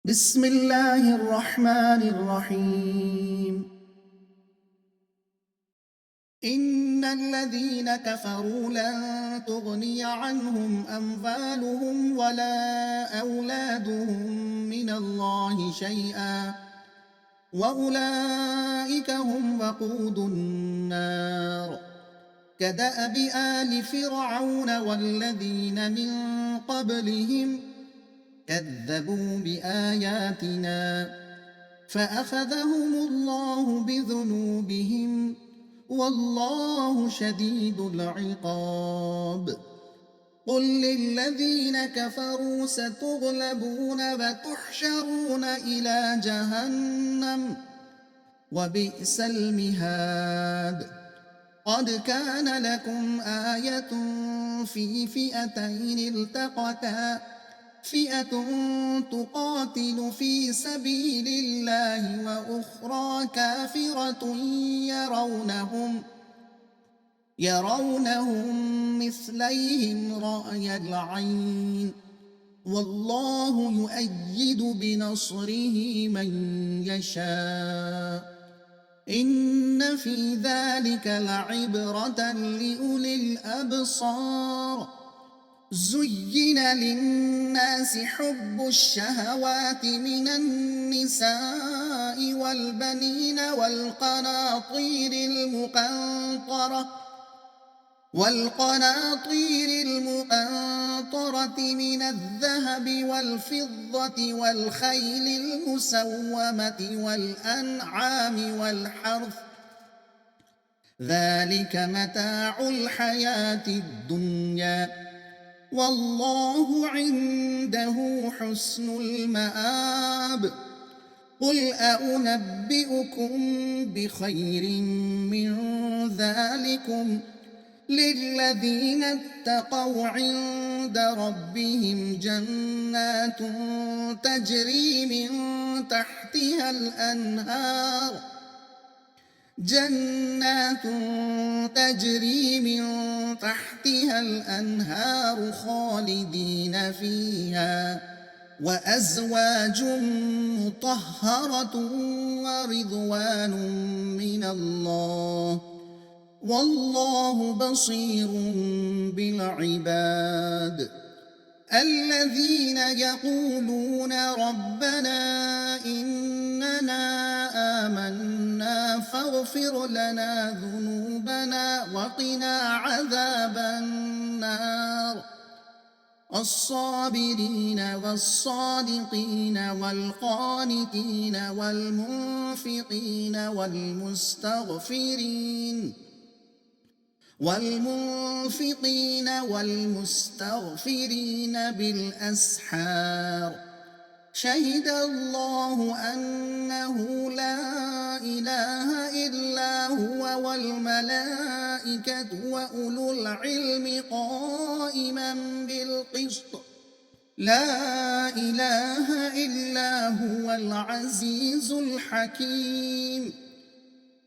بسم الله الرحمن الرحيم. إن الذين كفروا لن تغني عنهم أموالهم ولا أولادهم من الله شيئا وأولئك هم وقود النار. كدأب آل فرعون والذين من قبلهم كذبوا بآياتنا فأخذهم الله بذنوبهم والله شديد العقاب. قل للذين كفروا ستغلبون وتحشرون إلى جهنم وبئس المهاد. قد كان لكم آية في فئتين التقتا فئة تقاتل في سبيل الله وأخرى كافرة يرونهم مثليهم رأي العين والله يؤيد بنصره من يشاء. إن في ذلك لعبرة لأولي الأبصار. زين للناس حب الشهوات من النساء والبنين والقناطير المقنطرة من الذهب والفضة والخيل المسومة والأنعام والحرث ذلك متاع الحياة الدنيا والله عنده حسن المآب. قل أنبئكم بخير من ذلكم للذين اتقوا عند ربهم جنات تجري من تحتها الأنهار خالدين فيها وأزواج مطهرة ورضوان من الله والله بصير بالعباد. الذين يقولون ربنا إننا آمنا فاغفر لنا ذنوبنا وقنا عذاب النار. الصابرين والصادقين والقانتين والمنفقين والمستغفرين بالأسحار. شهد الله أنه لا إله إلا هو والملائكة وأولو العلم قائما بالقسط. لا إله إلا هو العزيز الحكيم.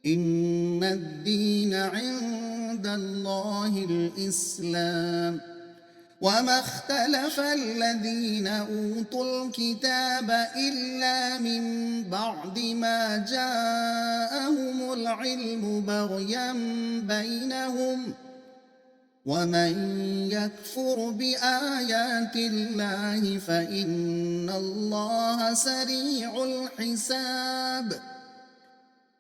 إن الدين عند الله الإسلام. وما اختلف الذين أوتوا الكتاب إلا من بعد ما جاءهم العلم بغيا بينهم ومن يكفر بآيات الله فإن الله سريع الحساب.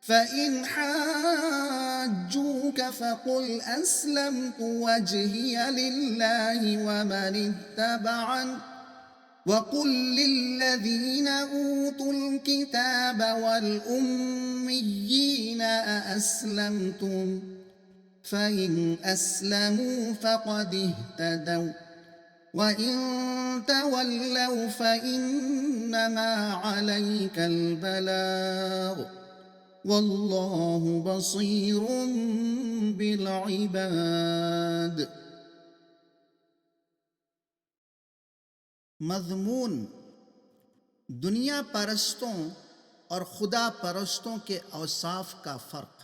فإن حاجوك فقل أسلمت وجهي لله ومن اتبعن وقل للذين أوتوا الكتاب والأميين أأسلمتم فإن أسلموا فقد اهتدوا وإن تولوا فإنما عليك البلاغ والله بصير بالعباد. मज़मून दुनिया परस्तों और खुदा परस्तों के औसाफ का फ़र्क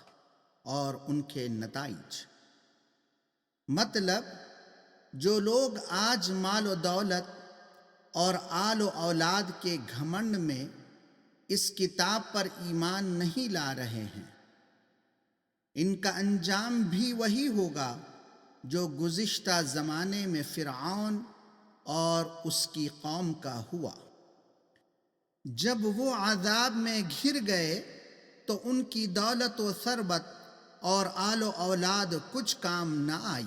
और उनके नताइज। मतलब जो लोग आज माल व दौलत اور آل و اولاد کے گھمنڈ میں اس کتاب پر ایمان نہیں لا رہے ہیں، ان کا انجام بھی وہی ہوگا جو گزشتہ زمانے میں فرعون اور اس کی قوم کا ہوا۔ جب وہ عذاب میں گھر گئے تو ان کی دولت و ثروت اور آل و اولاد کچھ کام نہ آئی۔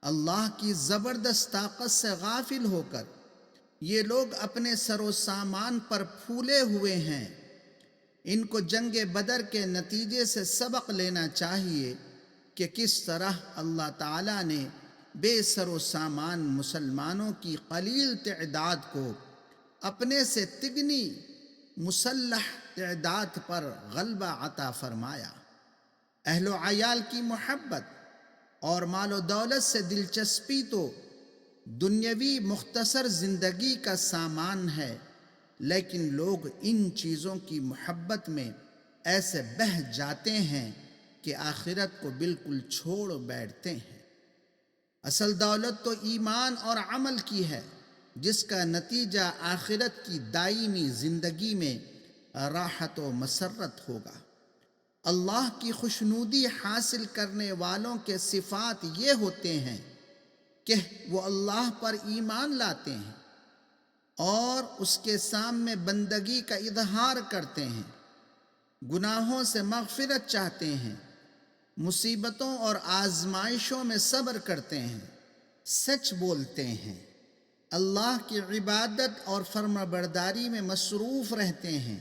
اللہ کی زبردست طاقت سے غافل ہو کر یہ لوگ اپنے سر و سامان پر پھولے ہوئے ہیں۔ ان کو جنگ بدر کے نتیجے سے سبق لینا چاہیے کہ کس طرح اللہ تعالیٰ نے بے سر و سامان مسلمانوں کی قلیل تعداد کو اپنے سے تگنی مسلح تعداد پر غلبہ عطا فرمایا۔ اہل و عیال کی محبت اور مال و دولت سے دلچسپی تو دنیاوی مختصر زندگی کا سامان ہے، لیکن لوگ ان چیزوں کی محبت میں ایسے بہہ جاتے ہیں کہ آخرت کو بالکل چھوڑ بیٹھتے ہیں۔ اصل دولت تو ایمان اور عمل کی ہے، جس کا نتیجہ آخرت کی دائمی زندگی میں راحت و مسرت ہوگا۔ اللہ کی خوشنودی حاصل کرنے والوں کے صفات یہ ہوتے ہیں کہ وہ اللہ پر ایمان لاتے ہیں اور اس کے سامنے بندگی کا اظہار کرتے ہیں، گناہوں سے مغفرت چاہتے ہیں، مصیبتوں اور آزمائشوں میں صبر کرتے ہیں، سچ بولتے ہیں، اللہ کی عبادت اور فرمانبرداری میں مصروف رہتے ہیں،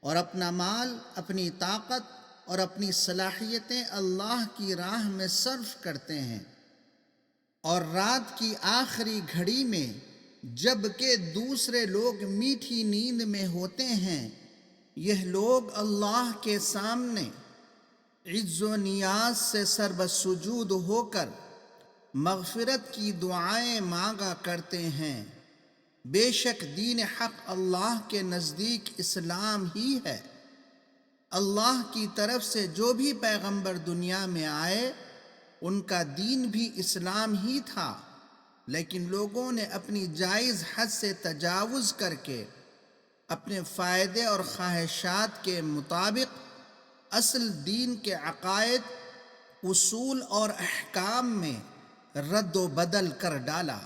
اور اپنا مال، اپنی طاقت اور اپنی صلاحیتیں اللہ کی راہ میں صرف کرتے ہیں، اور رات کی آخری گھڑی میں جب کہ دوسرے لوگ میٹھی نیند میں ہوتے ہیں، یہ لوگ اللہ کے سامنے عز و نیاز سے سربسجود ہو کر مغفرت کی دعائیں مانگا کرتے ہیں۔ بے شک دین حق اللہ کے نزدیک اسلام ہی ہے۔ اللہ کی طرف سے جو بھی پیغمبر دنیا میں آئے ان کا دین بھی اسلام ہی تھا، لیکن لوگوں نے اپنی جائز حد سے تجاوز کر کے اپنے فائدے اور خواہشات کے مطابق اصل دین کے عقائد، اصول اور احکام میں رد و بدل کر ڈالا۔